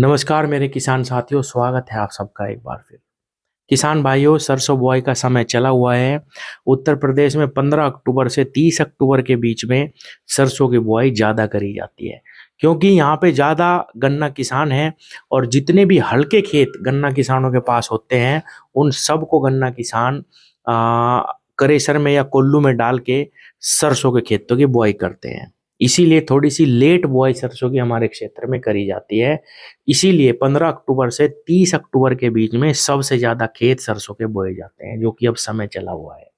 नमस्कार मेरे किसान साथियों, स्वागत है आप सबका एक बार फिर। किसान भाइयों, सरसों बुआई का समय चला हुआ है। उत्तर प्रदेश में 15 अक्टूबर से 30 अक्टूबर के बीच में सरसों की बुआई ज़्यादा करी जाती है, क्योंकि यहाँ पे ज़्यादा गन्ना किसान हैं और जितने भी हल्के खेत गन्ना किसानों के पास होते हैं उन सबको गन्ना किसान करेसर में या कोल्लू में डाल के सरसों के खेतों की बुआई करते हैं। इसीलिए थोड़ी सी लेट बुआई सरसों की हमारे क्षेत्र में करी जाती है। इसीलिए 15 अक्टूबर से 30 अक्टूबर के बीच में सबसे ज्यादा खेत सरसों के बोए जाते हैं, जो कि अब समय चला हुआ है।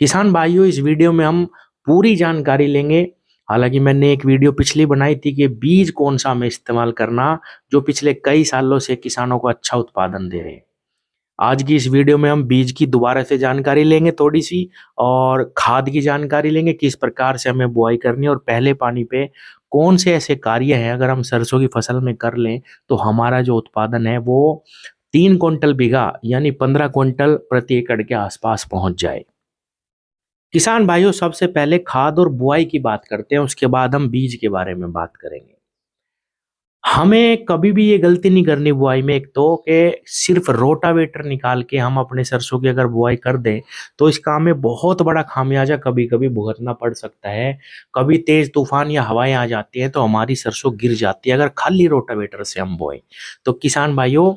किसान भाइयों, इस वीडियो में हम पूरी जानकारी लेंगे। हालांकि मैंने एक वीडियो पिछली बनाई थी कि बीज कौन सा हमें इस्तेमाल करना, जो पिछले कई सालों से किसानों को अच्छा उत्पादन दे रहे हैं। आज की इस वीडियो में हम बीज की दोबारा से जानकारी लेंगे थोड़ी सी, और खाद की जानकारी लेंगे, किस प्रकार से हमें बुआई करनी है और पहले पानी पे कौन से ऐसे कार्य हैं अगर हम सरसों की फसल में कर लें तो हमारा जो उत्पादन है वो 3 क्विंटल बीघा यानी 15 क्विंटल प्रति एकड़ के आसपास पहुंच जाए। किसान भाइयों, सबसे पहले खाद और बुआई की बात करते हैं, उसके बाद हम बीज के बारे में बात करेंगे। हमें कभी भी ये गलती नहीं करनी बुआई में, एक तो कि सिर्फ रोटावेटर निकाल के हम अपने सरसों की अगर बुआई कर दें तो इसका हमें बहुत बड़ा खामियाजा कभी कभी भुगतना पड़ सकता है। कभी तेज तूफान या हवाएं आ जाती हैं तो हमारी सरसों गिर जाती है अगर खाली रोटावेटर से हम बोएं। तो किसान भाइयों,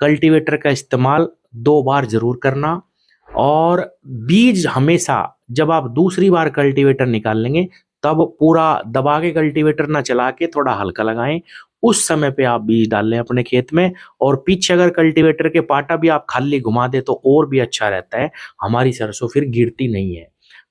कल्टीवेटर का इस्तेमाल 2 बार जरूर करना, और बीज हमेशा जब आप दूसरी बार कल्टीवेटर निकाल लेंगे तब पूरा दबा के कल्टीवेटर ना चला के थोड़ा हल्का लगाएं। उस समय पे आप बीज डाल लें अपने खेत में, और पीछे अगर कल्टीवेटर के पाटा भी आप खाली घुमा दे तो और भी अच्छा रहता है, हमारी सरसों फिर गिरती नहीं है।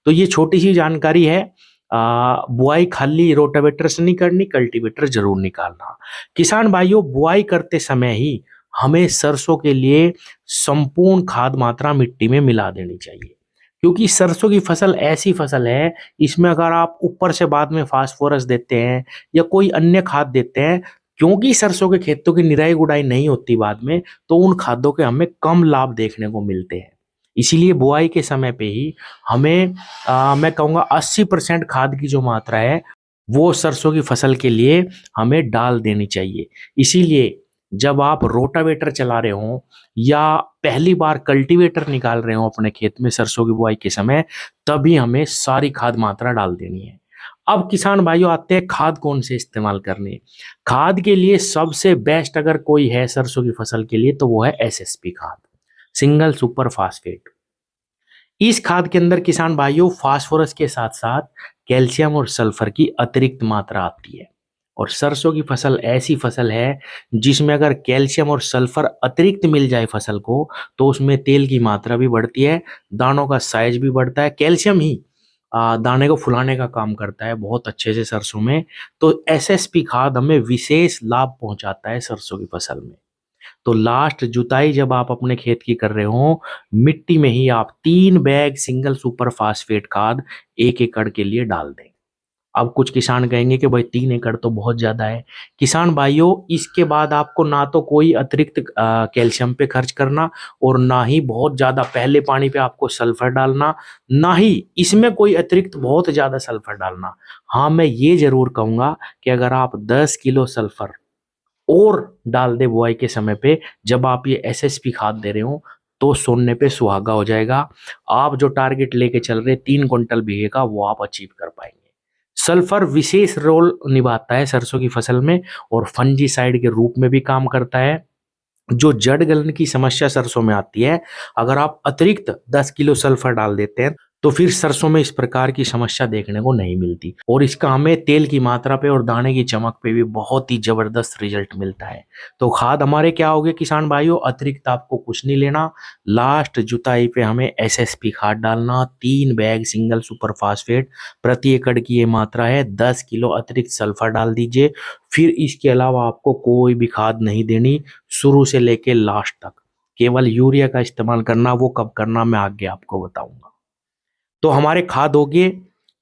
तो ये छोटी सी जानकारी है। बुआई खाली रोटावेटर से नहीं करनी, कल्टीवेटर जरूर निकालना। किसान भाइयों, बुआई करते समय ही हमें सरसों के लिए संपूर्ण खाद मात्रा मिट्टी में मिला देनी चाहिए, क्योंकि सरसों की फसल ऐसी फसल है, इसमें अगर आप ऊपर से बाद में फास्फोरस देते हैं या कोई अन्य खाद देते हैं, क्योंकि सरसों के खेतों की निराई गुड़ाई नहीं होती बाद में, तो उन खादों के हमें कम लाभ देखने को मिलते हैं। इसीलिए बुआई के समय पे ही हमें मैं कहूँगा 80% खाद की जो मात्रा है वो सरसों की फसल के लिए हमें डाल देनी चाहिए। इसीलिए जब आप रोटावेटर चला रहे हो या पहली बार कल्टीवेटर निकाल रहे हो अपने खेत में सरसों की बुआई के समय, तभी हमें सारी खाद मात्रा डाल देनी है। अब किसान भाइयों, आते हैं खाद कौन से इस्तेमाल करने। खाद के लिए सबसे बेस्ट अगर कोई है सरसों की फसल के लिए तो वो है एसएसपी खाद, सिंगल सुपर फास्फेट। इस खाद के अंदर किसान भाइयों फास्फोरस के साथ साथ कैल्शियम और सल्फर की अतिरिक्त मात्रा आती है, और सरसों की फसल ऐसी फसल है जिसमें अगर कैल्शियम और सल्फर अतिरिक्त मिल जाए फसल को तो उसमें तेल की मात्रा भी बढ़ती है, दानों का साइज भी बढ़ता है। कैल्शियम ही दाने को फुलाने का काम करता है बहुत अच्छे से सरसों में। तो एसएसपी खाद हमें विशेष लाभ पहुंचाता है सरसों की फसल में। तो लास्ट जुताई जब आप अपने खेत की कर रहे हो, मिट्टी में ही आप 3 बैग सिंगल सुपर फास्फेट खाद 1 एकड़ के लिए डाल दें। अब कुछ किसान कहेंगे कि भाई 3 एकड़ तो बहुत ज्यादा है। किसान भाइयों, इसके बाद आपको ना तो कोई अतिरिक्त कैल्शियम पे खर्च करना, और ना ही बहुत ज्यादा पहले पानी पे आपको सल्फर डालना, ना ही इसमें कोई अतिरिक्त बहुत ज्यादा सल्फर डालना। हाँ, मैं ये जरूर कहूंगा कि अगर आप 10 किलो सल्फर और डाल दे बुआई के समय पे, जब आप ये एसएसपी खाद दे रहे हो, तो सोने पे सुहागा हो जाएगा। आप जो टारगेट लेके चल रहे 3 क्विंटल बीघे का, वो आप अचीव कर पाएंगे। सल्फर विशेष रोल निभाता है सरसों की फसल में, और फंजीसाइड के रूप में भी काम करता है। जो जड़ गलन की समस्या सरसों में आती है, अगर आप अतिरिक्त 10 किलो सल्फर डाल देते हैं तो फिर सरसों में इस प्रकार की समस्या देखने को नहीं मिलती, और इसका हमें तेल की मात्रा पे और दाने की चमक पे भी बहुत ही जबरदस्त रिजल्ट मिलता है। तो खाद हमारे क्या हो गए किसान भाइयों, अतिरिक्त आपको कुछ नहीं लेना। लास्ट जुताई पे हमें एसएसपी खाद डालना, 3 बैग सिंगल सुपर फास्फेट प्रति एकड़ की ये मात्रा है। 10 किलो अतिरिक्त सल्फर डाल दीजिए। फिर इसके अलावा आपको कोई भी खाद नहीं देनी शुरू से लेके लास्ट तक। केवल यूरिया का इस्तेमाल करना, वो कब करना मैं आगे आपको बताऊंगा। तो हमारे खाद हो गए,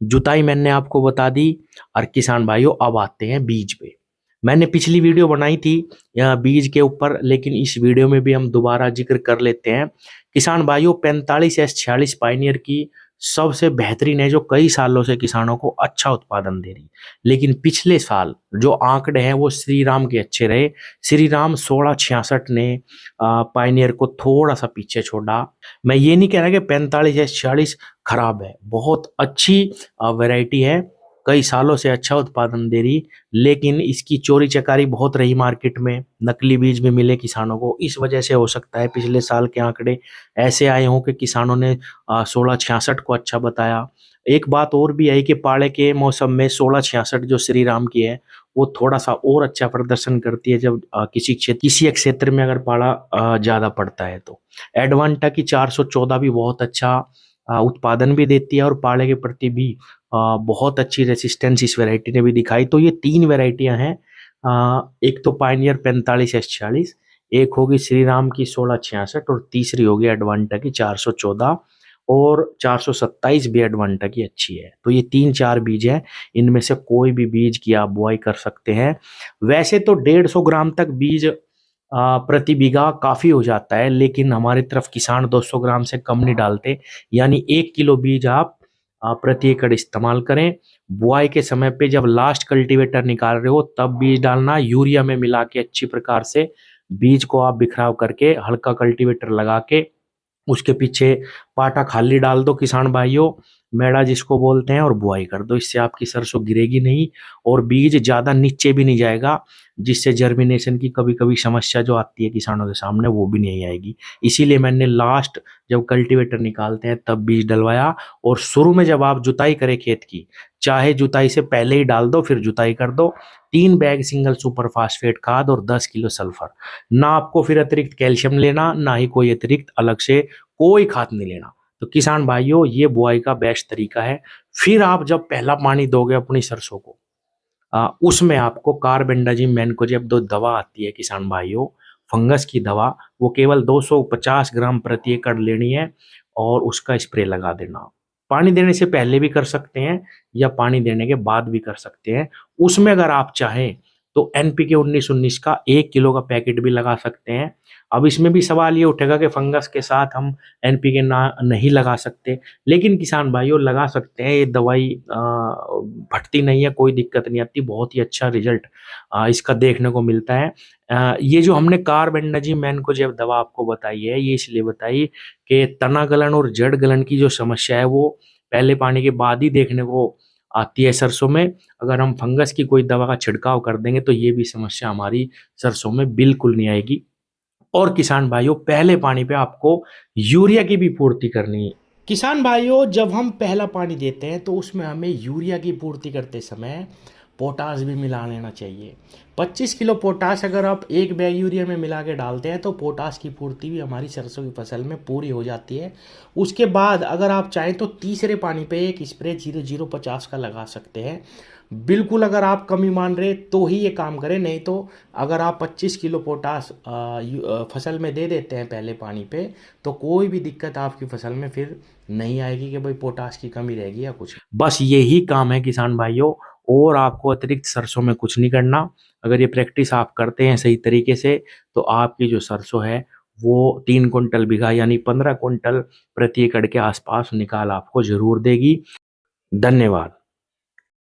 जुताई मैंने आपको बता दी। और किसान भाइयों, अब आते हैं बीज पे। मैंने पिछली वीडियो बनाई थी बीज के ऊपर, लेकिन इस वीडियो में भी हम दोबारा जिक्र कर लेते हैं। किसान भाइयों, 45S46 पायनियर की सबसे बेहतरीन है, जो कई सालों से किसानों को अच्छा उत्पादन दे रही। लेकिन पिछले साल जो आंकड़े हैं वो श्रीराम के अच्छे रहे। श्रीराम 1666 ने पायनियर को थोड़ा सा पीछे छोड़ा। मैं ये नहीं कह रहा कि 45 या 46 खराब है, बहुत अच्छी वैरायटी है, कई सालों से अच्छा उत्पादन दे रही। लेकिन इसकी चोरी चकारी बहुत रही मार्केट में, नकली बीज भी मिले किसानों को। इस वजह से हो सकता है पिछले साल के आंकड़े ऐसे आए हों कि किसानों ने 1666 को अच्छा बताया। एक बात और भी है कि पाले के मौसम में 1666 जो श्री राम की है वो थोड़ा सा और अच्छा प्रदर्शन करती है जब किसी एक क्षेत्र में अगर पाला ज्यादा पड़ता है तो। एडवांटा की 414 भी बहुत अच्छा उत्पादन भी देती है और पाले के प्रति भी बहुत अच्छी रेसिस्टेंस इस वैरायटी ने भी दिखाई। तो ये 3 वैरायटियां हैं। एक तो पायनियर 45S46, एक होगी श्री राम की 1666 और तीसरी होगी एडवांटा की 414 और 427 भी एडवांटा की अच्छी है। तो ये 3-4 बीज हैं, इनमें से कोई भी बीज की आप बुआई कर सकते हैं। वैसे तो 150 ग्राम तक बीज प्रति बीघा काफी हो जाता है, लेकिन हमारी तरफ किसान 200 ग्राम से कम नहीं डालते। यानी 1 किलो बीज आप प्रति एकड़ इस्तेमाल करें। बुआई के समय पे जब लास्ट कल्टीवेटर निकाल रहे हो तब बीज डालना, यूरिया में मिला के अच्छी प्रकार से बीज को आप बिखराव करके हल्का कल्टीवेटर लगा के उसके पीछे पाटा खाली डाल दो किसान भाइयों, मेड़ा जिसको बोलते हैं, और बुआई कर दो। इससे आपकी सरसों गिरेगी नहीं और बीज ज्यादा नीचे भी नहीं जाएगा, जिससे जर्मिनेशन की कभी कभी समस्या जो आती है किसानों के सामने वो भी नहीं आएगी। इसीलिए मैंने लास्ट जब कल्टीवेटर निकालते हैं तब बीज डलवाया। और शुरू में जब आप जुताई करें खेत की, चाहे जुताई से पहले ही डाल दो फिर जुताई कर दो, 3 बैग सिंगल सुपर फास्फेट खाद और 10 किलो सल्फर। ना आपको फिर अतिरिक्त कैल्शियम लेना, ना ही कोई अतिरिक्त अलग से कोई खाद नहीं लेना। तो किसान भाइयों ये बुआई का बेस्ट तरीका है। फिर आप जब पहला पानी दोगे अपनी सरसों को, उसमें आपको कार्बेंडाजिम मैनकोजेब दो दवा आती है किसान भाइयों, फंगस की दवा, वो केवल 250 ग्राम प्रति एकड़ लेनी है और उसका स्प्रे लगा देना। पानी देने से पहले भी कर सकते हैं या पानी देने के बाद भी कर सकते हैं। उसमें अगर आप चाहें तो एनपीके 19-19 का 1 किलो का पैकेट भी लगा सकते हैं। अब इसमें भी सवाल ये उठेगा कि फंगस के साथ हम एनपीके ना नहीं लगा सकते, लेकिन किसान भाइयों लगा सकते हैं। ये दवाई फटती नहीं है, कोई दिक्कत नहीं आती, बहुत ही अच्छा रिजल्ट इसका देखने को मिलता है। ये जो हमने कार्बेंडाजिम मैनकोजेब दवा आपको बताई है, ये इसलिए बताई कि तना गलन और जड़ गलन की जो समस्या है वो पहले पानी के बाद ही देखने को आती है सरसों में। अगर हम फंगस की कोई दवा का छिड़काव कर देंगे तो ये भी समस्या हमारी सरसों में बिल्कुल नहीं आएगी। और किसान भाइयों पहले पानी पे आपको यूरिया की भी पूर्ति करनी है। किसान भाइयों जब हम पहला पानी देते हैं तो उसमें हमें यूरिया की पूर्ति करते समय पोटास भी मिला लेना चाहिए। 25 किलो पोटास अगर आप एक बैग यूरिया में मिला के डालते हैं तो पोटास की पूर्ति भी हमारी सरसों की फसल में पूरी हो जाती है। उसके बाद अगर आप चाहें तो तीसरे पानी पे एक स्प्रे 0050 का लगा सकते हैं। बिल्कुल अगर आप कमी मान रहे तो ही ये काम करें, नहीं तो अगर आप 25 किलो पोटास फसल में दे देते हैं पहले पानी पे तो कोई भी दिक्कत आपकी फसल में फिर नहीं आएगी कि भाई पोटास की कमी रहेगी या कुछ। बस यही काम है किसान भाइयों, और आपको अतिरिक्त सरसों में कुछ नहीं करना। अगर ये प्रैक्टिस आप करते हैं सही तरीके से तो आपकी जो सरसों है वो 3 कुंटल बीघा यानी 15 कुंटल प्रति एकड़ के आसपास निकाल आपको जरूर देगी। धन्यवाद।